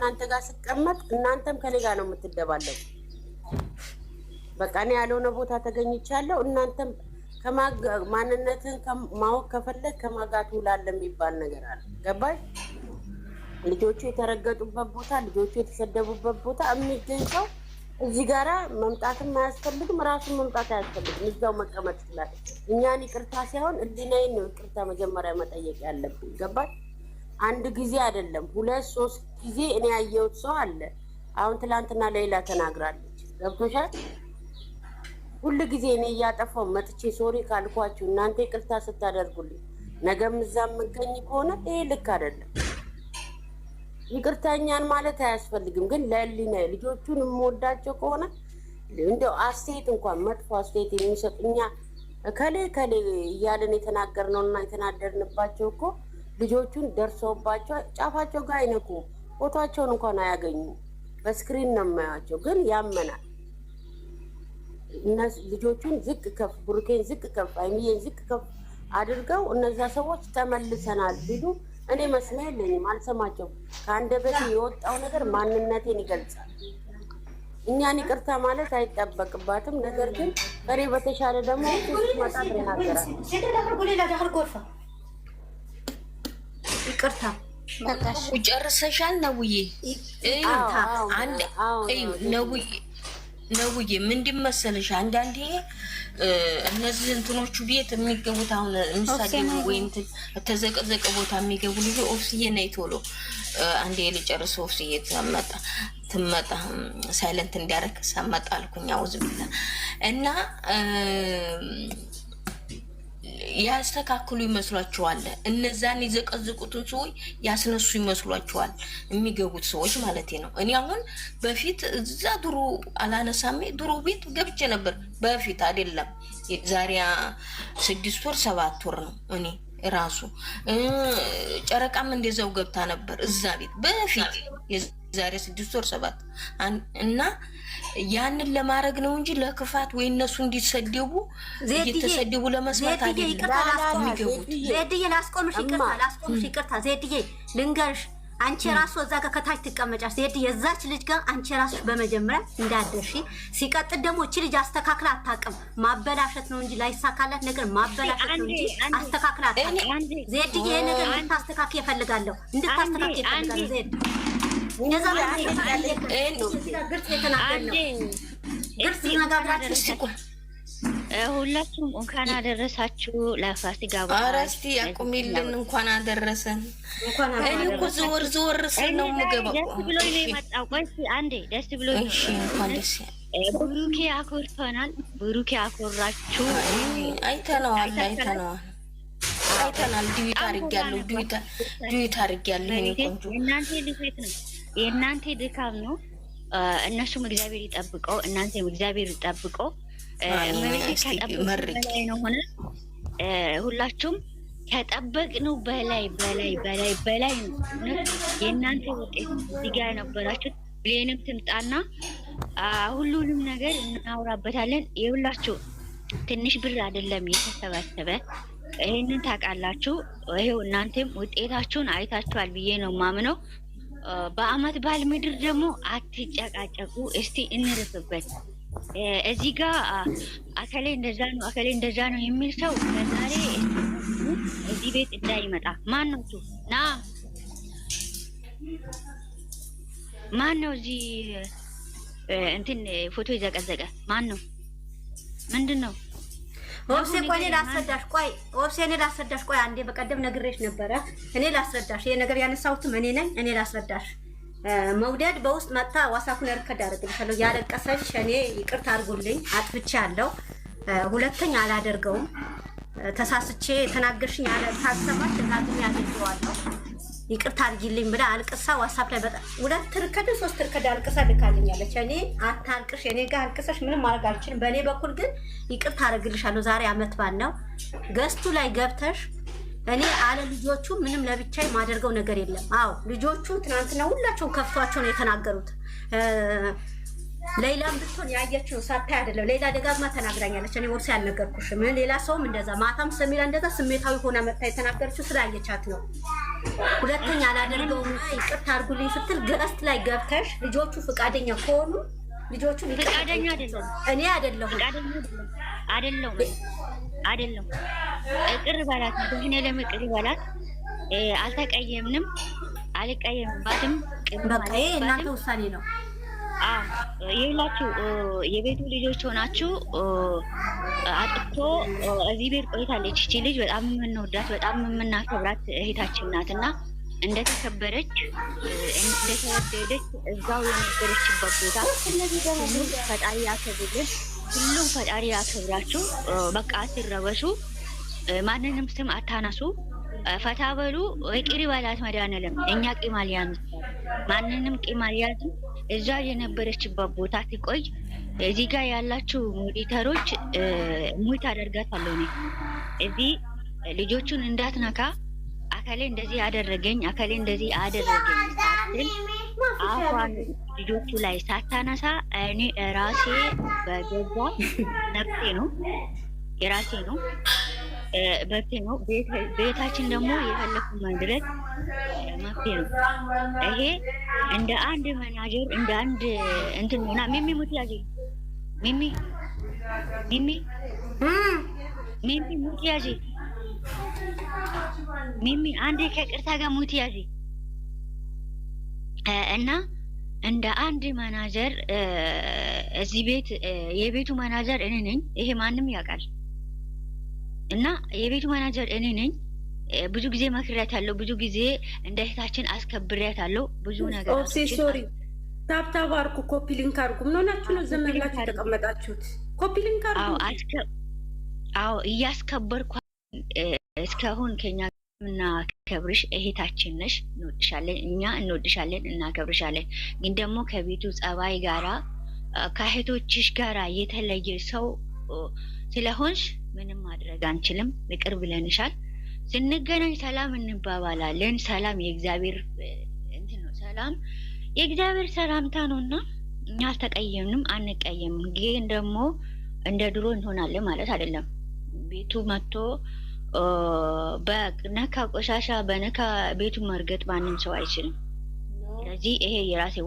እናንተ ጋር ስቀመጥ እናንተም ከኔ ጋር ነው የምትደባለቁ። በቃ እኔ ያልሆነ ቦታ ተገኝቻለሁ። እናንተም ማንነትን ማወቅ ከፈለግ ከማጋት ውላለ የሚባል ነገር አለ። ገባሽ? ልጆቹ የተረገጡበት ቦታ፣ ልጆቹ የተሰደቡበት ቦታ የሚገኝ ሰው እዚህ ጋራ መምጣትም አያስፈልግም፣ ራሱን መምጣት አያስፈልግም። እዛው መቀመጥ ይችላል። እኛን ይቅርታ ሳይሆን ህሊናዬን ነው ይቅርታ መጀመሪያ መጠየቅ ያለብኝ። ገባሽ? አንድ ጊዜ አይደለም 2-3 ጊዜ እኔ ያየሁት ሰው አለ። አሁን ትላንትና ሌላ ተናግራለች። ገብቶሻል? ሁሉ ጊዜ እኔ እያጠፋው መጥቼ ሶሪ ካልኳችሁ እናንተ ይቅርታ ስታደርጉልኝ ነገም እዛ የምገኝ ከሆነ ይሄ ልክ አይደለም። ይቅርታኛን ማለት አያስፈልግም። ግን ለህሊና ልጆቹን የምወዳቸው ከሆነ እንደው አስተያየት እንኳን መጥፎ አስተያየት የሚሰጡኛ ከሌ እያለን የተናገርነውና የተናደርንባቸው እኮ ልጆቹን ደርሰውባቸው ጫፋቸው ጋር አይነኩ፣ ፎቶቸውን እንኳን አያገኙ። በስክሪን ነው የማያቸው። ግን ያመናል። እነሱ ልጆቹን ዝቅ ከፍ ብሩኬን ዝቅ ከፍ አይሚዬን ዝቅ ከፍ አድርገው እነዛ ሰዎች ተመልሰናል ቢሉ እኔ መስሚያ የለኝም፣ አልሰማቸውም። ከአንደበቴ የወጣው ነገር ማንነቴን ይገልጻል። እኛን ይቅርታ ማለት አይጠበቅባትም። ነገር ግን ከኔ በተሻለ ደግሞ መጣት ይናገራል። ይቅርታ በቃሽ ጨርሰሻል ነውዬ? ነውዬ ምንድን መሰለሽ አንዳንዴ እነዚህ እንትኖቹ ቤት የሚገቡት አሁን ምሳሌ ወይም ተዘቀዘቀ ቦታ የሚገቡ ልጅ ኦፍስዬ ነይ ቶሎ አንዴ ልጨርስ ኦፍስዬ ትመጣ ሳይለንት እንዲያረግ ሰመጣ አልኩኝ። አውዝ ብላ እና ያስተካክሉ ይመስሏቸዋል። እነዛን ይዘቀዝቁትን ሰዎች ያስነሱ ይመስሏቸዋል የሚገቡት ሰዎች ማለት ነው። እኔ አሁን በፊት እዛ ድሮ አላነሳሜ ድሮ ቤት ገብቼ ነበር። በፊት አይደለም ዛሬ 6 ወር 7 ወር ነው። እኔ ራሱ ጨረቃም እንደዛው ገብታ ነበር እዛ ቤት በፊት ዛሬ 6 ወር 7 እና ያንን ለማድረግ ነው እንጂ ለክፋት ወይ እነሱ እንዲሰደቡ እየተሰደቡ ለመስማት አይደለም። ዜድዬ ላስቆምሽ፣ ይቅርታ ዜድዬ ልንገርሽ። አንቺ ራሱ እዛ ጋር ከታች ትቀመጫሽ ዜድዬ። የዛች ልጅ ጋር አንቺ ራስሽ በመጀመሪያ እንዳደርሺ፣ ሲቀጥል ደግሞ እቺ ልጅ አስተካክላ አታውቅም። ማበላሸት ነው እንጂ ላይሳካላት ነገር ማበላሸት ነው እንጂ አስተካክላ አታውቅም። ዜድዬ ይሄ ነገር እንድታስተካክል እፈልጋለሁ፣ እንድታስተካክል እፈልጋለሁ ዜድ ሁላችሁም እንኳን አደረሳችሁ ለፋሲካ በዓል። ኧረ እስኪ ያቁሚልን። እንኳን አደረሰን። እኔ እኮ ዘወር ስል ነው የምገባው። ደስ ብሎኝ ነው የመጣው። ቆይ እስኪ አንዴ ደስ ብሎኝ ነው። እንኳን ደስ ብሩኬ አኮርቶናል። ብሩኬ አኮራችሁ። አይተነዋል። ዱዊት አድርጊያለሁ። እኔ ቆንጆ የእናንተ ድካም ነው። እነሱም እግዚአብሔር ይጠብቀው፣ እናንተም እግዚአብሔር ይጠብቀው። በላይ ነው ሆነ ሁላችሁም ከጠበቅነው በላይ ነው። የእናንተ ውጤት እዚህ ጋር ነበራችሁ። ብሌንም ትምጣና ሁሉንም ነገር እናውራበታለን። የሁላችሁ ትንሽ ብር አይደለም የተሰባሰበ፣ ይሄንን ታውቃላችሁ። ይሄው እናንተም ውጤታችሁን አይታችኋል ብዬ ነው ማምነው። በአመት ባል ምድር ደግሞ አትጨቃጨቁ። እስቲ እንርፍበት። እዚህ ጋር አከሌ እንደዛ ነው የሚል ሰው ለዛሬ እዚህ ቤት እንዳይመጣ። ማን ነው እሱ? ማን ነው እዚህ እንትን ፎቶ ይዘቀዘቀ? ማን ነው? ምንድን ነው? ወብሴ ቆይ እኔ ላስረዳሽ። ቆይ አንዴ በቀደም ነግሬሽ ነበረ። እኔ ላስረዳሽ። ይሄ ነገር ያነሳሁትም እኔ ነኝ። እኔ ላስረዳሽ። መውደድ በውስጥ መጣ ዋሳኩን ያርከዳ አደረግልሻለሁ። ያለቀሰሽ እኔ ይቅርታ አድርጉልኝ፣ አጥፍቻለሁ፣ ሁለተኛ አላደርገውም፣ ተሳስቼ ተናገርሽኝ ያለ ታሰባች ተናግሬ አድርገዋለሁ፣ ይቅርታ አድርጊልኝ ብላ አልቅሳ ዋትስአፕ ላይ በጣም 2 ርከድ 3 ርከድ አልቅሳ ልካልኛለች። እኔ አታልቅሽ፣ እኔ ጋር አልቅሰሽ ምንም ማድረግ አልችልም። በእኔ በኩል ግን ይቅርታ አደርግልሻለሁ። ዛሬ አመት ባል ነው። ገስቱ ላይ ገብተሽ እኔ አለ ልጆቹ ምንም ለብቻዬ ማደርገው ነገር የለም። አዎ ልጆቹ ትናንትና ሁላቸውም ከፍቷቸው ነው የተናገሩት። ሌላም ብትሆን ያየችው ሳታይ አይደለም። ሌላ ደጋግማ ተናግራኛለች። እኔ ወርሳ ያልነገርኩሽም ሌላ ሰውም እንደዛ ማታም ሰሚራ እንደዛ ስሜታዊ ሆና መጣ የተናገረችው ስላየቻት ነው። ሁለተኛ አላደርገውም ይቅርታ አድርጉልኝ ስትል ገስት ላይ ገብተሽ ልጆቹ ፈቃደኛ ከሆኑ ልጆቹ ፈቃደኛ አይደለም። እኔ አይደለሁም አይደለም እቅር በላት ነው ለምን እቅር በላት አልተቀየምንም አልቀየምባትም። በቃ ይሄ እናንተ ውሳኔ ነው። ይላችሁ የቤቱ ልጆች ሆናችሁ አጥቶ እዚህ ቤት ቆይታለች። እቺ ልጅ በጣም የምንወዳት በጣም የምናከብራት እህታችን ናትና እንደተከበረች እንደተወደደች እዛው የነበረችበት ቦታ ሁሉም ፈጣሪ ያከብርልን። ሁሉም ፈጣሪ ያከብራችሁ። በቃ አትረበሹ፣ ማንንም ስም አታነሱ፣ ፈታ በሉ። ይቅር በላት መድኃኒዓለም። እኛ ቂም አልያዝም፣ ማንንም ቂም አልያዝም። እዛ የነበረችበት ቦታ ትቆይ። እዚህ ጋር ያላችሁ ሞዲተሮች ሙት አደርጋታለሁ እኔ እዚህ ልጆቹን እንዳትነካ። አከሌ እንደዚህ አደረገኝ አከሌ እንደዚህ አደረገኝ ሳትል አፏን ልጆቹ ላይ ሳታነሳ እኔ ራሴ በገዛ ነፍሴ ነው የራሴ ነው መብቴ ነው። ቤታችን ደግሞ የፈለኩ ማድረግ መብቴ ነው። ይሄ እንደ አንድ መናጀር እንደ አንድ እንትን ሆና ሚሚ ሙት ያዚ ሚሚ ሙት ያዚ ሚሚ አንዴ ከቅርታ ጋር ሙት ያዚ እና እንደ አንድ ማናጀር እዚህ ቤት የቤቱ ማናጀር እኔ ነኝ። ይሄ ማንም ያውቃል። እና የቤቱ ማናጀር እኔ ነኝ። ብዙ ጊዜ መክሬያታለሁ። ብዙ ጊዜ እንደ እህታችን አስከብሬያታለሁ። ብዙ ነገር ሶሪ ታብታብ አድርጉ፣ ኮፒ ሊንክ አድርጉ። ምን ሆናችሁ ነው ዝም ብላችሁ የተቀመጣችሁት? ኮፒ ሊንክ አድርጉ። አዎ እያስከበርኩ እስካሁን ከኛ እናከብርሽ እህታችን ነሽ። እንወድሻለን፣ እኛ እንወድሻለን፣ እናከብርሻለን። ግን ደግሞ ከቤቱ ጸባይ ጋራ ከእህቶችሽ ጋራ የተለየ ሰው ስለሆንሽ ምንም ማድረግ አንችልም። ይቅር ብለንሻል። ስንገናኝ ሰላም እንባባላለን። ሰላም የእግዚአብሔር እንትን ነው። ሰላም የእግዚአብሔር ሰላምታ ነውና እኛ አልተቀየምንም፣ አንቀየምም። ግን ደግሞ እንደ ድሮ እንሆናለን ማለት አይደለም። ቤቱ መጥቶ በነካ ቆሻሻ በነካ ቤቱ መርገጥ ማንም ሰው አይችልም። ስለዚህ ይሄ የራሴ